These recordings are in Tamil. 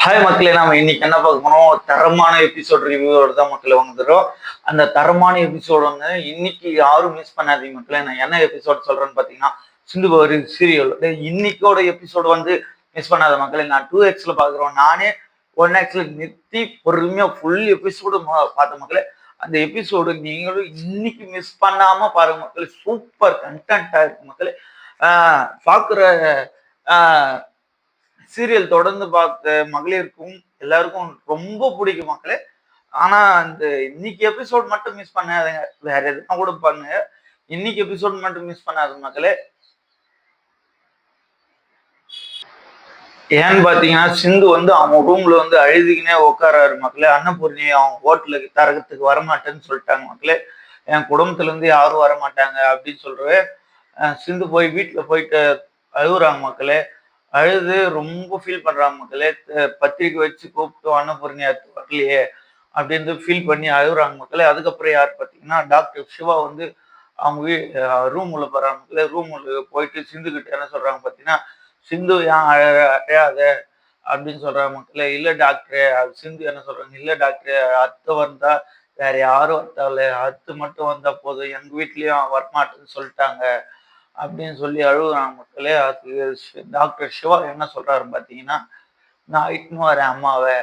ஹாய் மக்களே, நாம இன்னைக்கு என்ன பார்க்க போறோம்? தரமான எபிசோட் ரிவ்யூவோட தான் மக்களே வந்துடும். அந்த தரமான எபிசோட் வந்து இன்னைக்கு யாரும் மிஸ் பண்ணாதீங்க மக்களே. நான் என்ன எபிசோட் சொல்றேன்னு பாத்தீங்கன்னா, சிந்து ஒரு சீரியல் இன்னைக்கோட எபிசோட் வந்து மிஸ் பண்ணாத மக்களே. நான் 2Xல பாக்குறோம், நானே 1Xல நிறுத்தி பொறுமையா ஃபுல் எபிசோடு பார்த்த மக்களே. அந்த எபிசோடு நீங்களும் இன்னைக்கு மிஸ் பண்ணாம பாருங்க மக்களே. சூப்பர் கண்டென்ட்டா இருக்கு மக்களே. பாக்குற சீரியல் தொடர்ந்து பார்த்த மகளிருக்கும் எல்லாருக்கும் ரொம்ப பிடிக்கும் மக்களே. ஆனா இந்த இன்னைக்கு எபிசோட் மட்டும் மிஸ் பண்ணாதீங்க. வேற எதுனா கூட பண்ணுங்க, இன்னைக்கு எபிசோட் மட்டும் மிஸ் பண்ணாத மக்களே. ஏன்னு பாத்தீங்கன்னா, சிந்து வந்து அவன் ரூம்ல வந்து அழுதுகினே உட்காராரு மக்களே. அன்னபூர்ணி அவன் ஹோட்டலுக்கு தரகத்துக்கு வரமாட்டேன்னு சொல்லிட்டாங்க மக்களே. என் குடும்பத்துல இருந்து யாரும் வரமாட்டாங்க அப்படின்னு சொல்றவே சிந்து போய் வீட்டுல போயிட்டு அழுகுறாங்க மக்களே. அழுது ரொம்ப ஃபீல் பண்றாங்க மக்களே. பத்திரிக்கை வச்சு கூப்பிட்டு அன்னபூர்ணி வரலையே அப்படின்னு ஃபீல் பண்ணி அழுகுறாங்க மக்களே. அதுக்கப்புறம் யார் பார்த்தீங்கன்னா, டாக்டர் சிவா வந்து அவங்க ரூம் உள்ள போறாங்க மக்களே. ரூம் உள்ள போயிட்டு சிந்து கிட்ட என்ன சொல்றாங்க பார்த்தீங்கன்னா, சிந்து ஏன் அழையாத அப்படின்னு சொல்றாங்க மக்களே. இல்ல டாக்டரே, சிந்து என்ன சொல்றாங்க, இல்ல டாக்டரே, அத்தை வந்தா வேற யாரும் வந்தால அத்து மட்டும் வந்தா போதும், எங்க வீட்லயும் வரமாட்டேன்னு சொல்லிட்டாங்க அப்படின்னு சொல்லி அழுகுறாங்க மக்களே. அதுக்கு டாக்டர் சிவா என்ன சொல்றாரு பாத்தீங்கன்னா, நான் இட்டுன்னு வரேன் அம்மாவை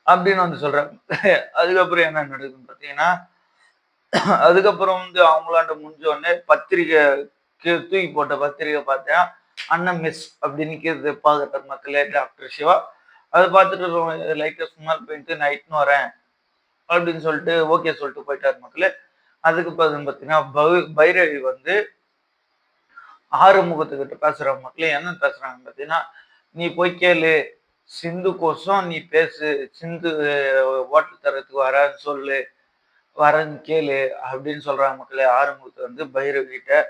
அப்படின்னு வந்து சொல்றாரு. அதுக்கப்புறம் என்ன நடக்குதுன்னு பாத்தீங்கன்னா, அதுக்கப்புறம் வந்து அவங்களாண்ட முடிஞ்ச உடனே பத்திரிக்கை தூக்கி போட்ட பத்திரிக்கை பார்த்தேன். அண்ணன் மிஸ் அப்படின்னு பாக்குறாரு மக்களே டாக்டர் சிவா. அதை பார்த்துட்டு லைட்டா ஸ்மால் போயிட்டு நான் இட்டுன்னு வரேன் அப்படின்னு சொல்லிட்டு ஓகே சொல்லிட்டு போயிட்டாரு மக்களே. அதுக்கு பாத்தீங்கன்னா பைரவி வந்து ஆறுமுகத்துக்கிட்ட பேசுற மக்களே. என்ன பேசுறாங்க பாத்தீங்கன்னா, நீ போய் கேளு, சிந்து கோசம் நீ பேசு, சிந்து ஓட்டு தரத்துக்கு வரேன்னு சொல்லு, வரேன்னு கேளு அப்படின்னு சொல்றாங்க மக்களே. ஆறுமுகத்தை வந்து பைரவி கிட்ட,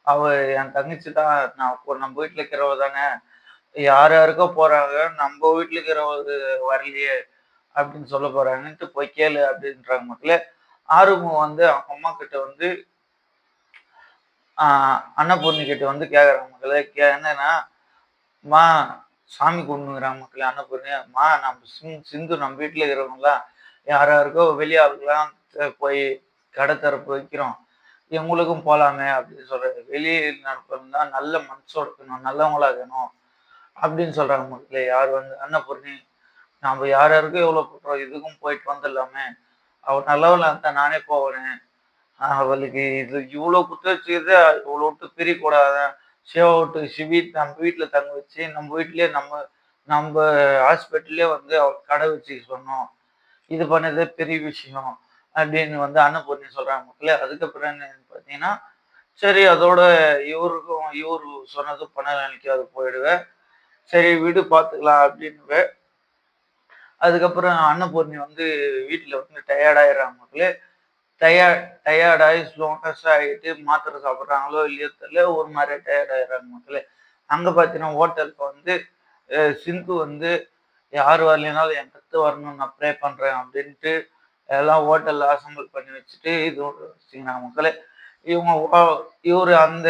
அவ என் தங்கச்சி தான், நான் நம்ம வீட்டுல இருக்கிறவ தானே, யார் யாருக்கோ போறாங்க, நம்ம வீட்டுல இருக்கிறவ வரலையே அப்படின்னு சொல்ல போறாங்கன்ட்டு போய் கேளு அப்படின்றாங்க மக்களே. ஆறுமுகம் வந்து அவங்க அம்மா கிட்ட வந்து அன்னபூர்ணி கிட்ட வந்து கேக்குறாங்க மக்களே. என்னன்னா, மா சாமி கும்பிடுங்கிறாங்க மக்களே. அன்னபூர்ணி, மா நம்ம சிந்து நம்ம வீட்டுல இருக்கிறவங்களாம் யாராருக்கோ வெளியாளுக்கெல்லாம் போய் கடை திறப்பு வைக்கிறோம், எங்களுக்கும் போலாமே அப்படின்னு சொல்றாரு. வெளியே நடப்பா நல்ல மனசோட இருக்கணும், நல்லவங்களா இருக்கணும் அப்படின்னு சொல்றாங்க மக்களே. யார் வந்து அன்னபூர்ணி, நம்ம யார் யாருக்கும் எவ்வளவு போடுறோம், இதுக்கும் போயிட்டு வந்துடலாமே, அவள் நல்லவளா இருந்தா நானே போவேன், அவளுக்கு இது இவ்வளவு குத்த வச்சுக்கிது, இவ்வளவு விட்டு பிரியக்கூடாத, சிவா விட்டு சிவி நம்ம வீட்டுல தங்க வச்சு நம்ம வீட்லயே நம்ம ஹாஸ்பிட்டல்லே வந்து அவள் கடை வச்சு சொன்னோம், இது பண்ணதே பெரிய விஷயம் அப்படின்னு வந்து அன்னபூர்ணி சொல்றாங்க மக்களே. அதுக்கப்புறம் என்னன்னு பார்த்தீங்கன்னா, சரி அதோட இவரு சொன்னது பண நினைக்காது போயிடுவேன், சரி விடு பார்த்துக்கலாம் அப்படின்னு. அதுக்கப்புறம் அன்னபூர்ணி வந்து வீட்டுல வந்து டயர்டாயிடுறாங்க மக்களே. டயர்டாகி ஸ்லோனஸ் ஆகிட்டு மாத்திரை சாப்பிட்றாங்களோ இல்லையோ தெரியல, ஒரு மாதிரி டயர்ட் ஆயிடுறாங்க மக்களே. அங்க பார்த்தீங்கன்னா ஹோட்டலுக்கு வந்து சிந்து வந்து யார் வரலைனாலும் என் கத்து வரணும்னு நான் ப்ரே பண்றேன் அப்படின்ட்டு எல்லாம் ஹோட்டல்ல அசம்பிள் பண்ணி வச்சுட்டு இது வச்சுக்கிறாங்க மக்களே. இவரு அந்த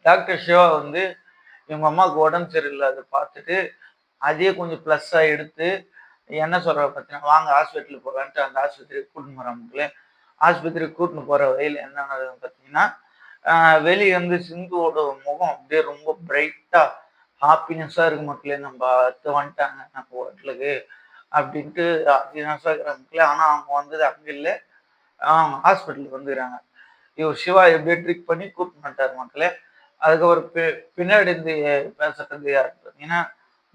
டாக்டர் சிவா வந்து இவங்க அம்மாவுக்கு உடம்பு சரியில்லை, அதை பார்த்துட்டு அதையே கொஞ்சம் ப்ளஸ்ஸா எடுத்து என்ன சொல்ற பார்த்தீங்கன்னா, வாங்க ஹாஸ்பிட்டலுக்கு போகலான்ட்டு அந்த ஆஸ்பத்திரிக்கு கூட்டின்னு போறாங்க மக்களே. ஆஸ்பத்திரிக்கு கூட்டின்னு போற வழியில என்ன நடக்குதுன்னு பார்த்தீங்கன்னா, வெளியே வந்து சிந்துவோட முகம் அப்படியே ரொம்ப பிரைட்டா ஹாப்பினஸ்ஸா இருக்கு மக்களே. நம்ம அத்தை வந்துட்டாங்க நம்ம ஹோட்டலுக்கு அப்படின்ட்டு ஹாப்பினஸ்ஸா இருக்கிற மக்களே. ஆனா அவங்க வந்தது அங்க இல்லை, ஹாஸ்பிட்டலுக்கு வந்துக்கிறாங்க. இவர் சிவா எப்படியோ ட்ரிக் பண்ணி கூட்டின்னு வந்துட்டாரு மக்களே. அதுக்கப்புறம் பின்னாடி இருந்து பேசுறது யாரு பார்த்தீங்கன்னா,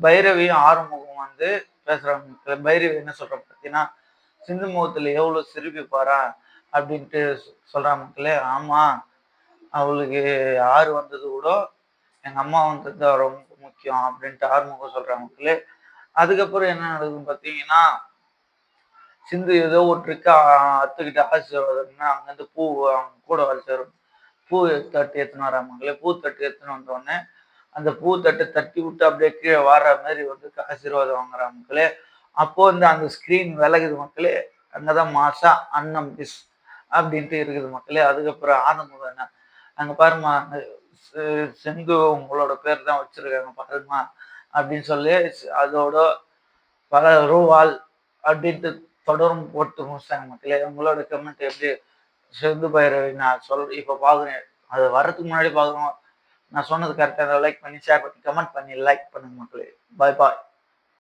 பைரவியும் ஆறுமுகம் வந்து பேசுறாங்க. பைரவி என்ன சொல்றாங்க பார்த்தீங்கன்னா, சிந்து முகத்துல எவ்வளவு சிரிப்பி பாரா அப்படின்ட்டு சொல்றாங்க மக்களே. ஆமா, அவளுக்கு யாரு வந்தது கூட எங்க அம்மா வந்தது தான் ரொம்ப முக்கியம் அப்படின்ட்டு ஆறுமுகம் சொல்றாங்க மக்களே. அதுக்கப்புறம் என்ன நடக்குதுன்னு பார்த்தீங்கன்னா, சிந்து ஏதோ ஒரு ட்ரிக்கா அத்துக்கிட்ட ஆசீர்வாதம்னா அங்கேருந்து பூ அவங்க கூட வர பூ தட்டு எடுத்துன்னு வராங்க மக்களே. பூ தட்டு எடுத்துன்னு வந்த உடனே அந்த பூ தட்டை தட்டி விட்டு அப்படியே கீழே வாடுற மாதிரி வந்து ஆசீர்வாதம் வாங்குறாங்க மக்களே. அப்போ வந்து அந்த ஸ்கிரீன் விலகுது மக்களே. அங்கதான் மாசா அன்னம் மிஸ் அப்படின்ட்டு இருக்குது மக்களே. அதுக்கப்புறம் ஆனந்தம் என்ன, அங்க பாருமா, சிந்து உங்களோட பேர் தான் வச்சிருக்காங்க பாருமா அப்படின்னு சொல்லி அதோட பல ரூவால் அப்படின்ட்டு தொடரும் போட்டு முடிச்சாங்க மக்களே. உங்களோட கமெண்ட் எப்படி? சிந்து பைரவி நான் இப்போ பார்க்குறேன். அது வர்றதுக்கு முன்னாடி பார்க்குறோம். நான் சொன்னது கரெக்டாக லைக் பண்ணி ஷேர் பண்ணி கமெண்ட் பண்ணி லைக் பண்ணுங்க மக்களே. பாய் பாய்.